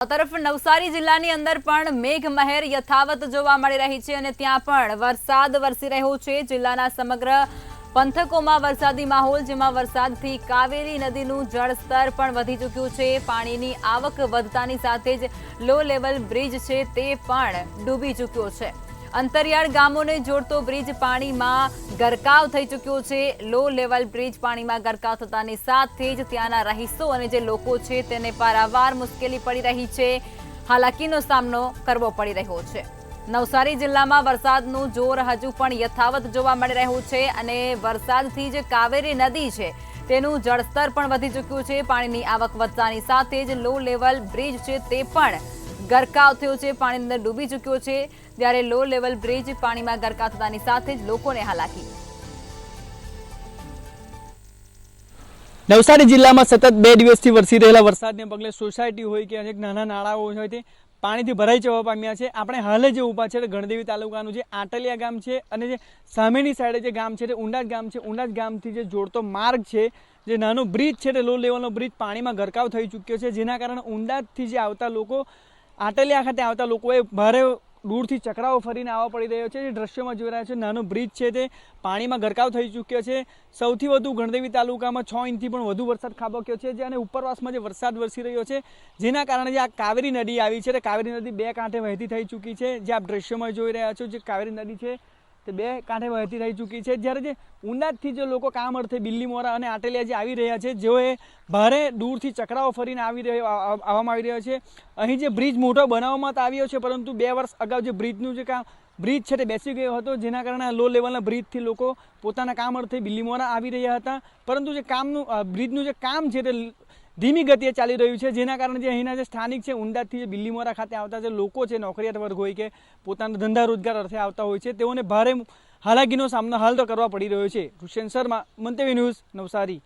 તરફ નવસારી જિલ્લાની અંદર પણ મેઘમહેર યથાવત જોવા મળી રહી છે અને ત્યાં પણ વરસાદ વરસી રહ્યો છે। જિલ્લાના સમગ્ર પંથકોમાં વરસાદી માહોલ, જેમાં વરસાદથી કાવેરી નદીનું જળસ્તર પણ વધી ચૂક્યું છે। પાણીની આવક વધતાની સાથે જ લો લેવલ બ્રિજ છે તે પણ ડૂબી ચૂક્યો છે। અંતરિયાળ ગામોને જોડતો બ્રિજ પાણીમાં ગરકાવ થઈ ચૂક્યો છે। લો લેવલ બ્રિજ પાણીમાં ગરકાવ થતાની સાથે જ ત્યાંના રહીશો અને જે લોકો છે તેને પારાવાર મુશ્કેલી પડી રહી છે, હાલાકીનો સામનો કરવો પડી રહ્યો છે। નવસારી જિલ્લામાં વરસાદનું જોર હજુ પણ યથાવત જોવા મળી રહ્યું છે અને વરસાદથી જે કાવેરી નદી છે તેનું જળસ્તર પણ વધી ચૂક્યું છે। પાણીની આવક વધતાની સાથે જ લો લેવલ બ્રિજ છે તે પણ ગરકાવ થયો છે, પાણી અંદર ડૂબી ચૂક્યો છે। ત્યારે લો લેવલ બ્રિજ પાણીમાં ગરકાવ થતાની સાથે જ લોકોને હાલાકી। નવસારી જિલ્લામાં સતત 2 દિવસથી વરસી રહેલા વરસાદને પગલે સોસાયટી હોય કે અનેક નાના નાળાઓ હોય તે પાણીથી ભરાઈ જવા પામ્યા છે। આપણે હાલ જે ઊભા છે ગણદેવી તાલુકાનું જે આટલિયા ગામ છે અને જે સામેની સાઈડે જે ગામ છે તે ઉંડાજ ગામ છે। ઉંડાજ ગામથી જે જોડતો માર્ગ છે, જે નાનો બ્રિજ છે તે લો લેવલનો બ્રિજ પાણીમાં ગરકાવ થઈ ચૂક્યો છે, જેના કારણે ઉંડાજથી જે આવતા લોકો આટલિયા ખાતે આવતા લોકોએ ભારે દૂરથી ચકરાવો ફરીને આવવા પડી રહ્યો છે। જે દ્રશ્યોમાં જોઈ રહ્યા છે નાનો બ્રિજ છે તે પાણીમાં ગરકાવ થઈ ચૂક્યો છે। સૌથી વધુ ગણદેવી તાલુકામાં 6 ઇંચથી પણ વધુ વરસાદ ખાબક્યો છે, જે અને ઉપરવાસમાં જે વરસાદ વરસી રહ્યો છે જેના કારણે જે આ કાવેરી નદી આવી છે તે કાવેરી નદી 2 કાંઠે વહેતી થઈ ચૂકી છે। જે આપ દ્રશ્યોમાં જોઈ રહ્યા છો જે કાવેરી નદી છે તે 2 કાંઠે વહેતી થઈ ચૂકી છે। જ્યારે જે ઉંડાજથી જે લોકો કામ અર્થે બિલ્લીમોરા અને આટલિયા જે આવી રહ્યા છે, જેઓએ ભારે દૂરથી ચકરાવો ફરીને આવવામાં આવી રહ્યો છે। અહીં જે બ્રિજ મોટો બનાવવામાં તો આવ્યો છે, પરંતુ 2 વર્ષ અગાઉ જે બ્રિજનું જે બ્રિજ છે તે બેસી ગયો હતો, જેના કારણે લો લેવલના બ્રિજથી લોકો પોતાના કામ અર્થે બિલ્લીમોરા આવી રહ્યા હતા, પરંતુ જે બ્રિજનું જે કામ છે તે ધીમી ગતિએ ચાલી રહ્યું છે, જેના કારણે જે અહીંના જે સ્થાનિક છે ઉંડાજથી જે બિલ્લીમોરા ખાતે આવતા જે લોકો છે, નોકરિયાત વર્ગ હોય કે પોતાના ધંધા રોજગાર અર્થે આવતા હોય છે, તેઓને ભારે હાલાકીનો સામનો હાલ તો કરવા પડી રહ્યો છે। હુસેન શર્મા, મંતવ્ય ન્યૂઝ, નવસારી।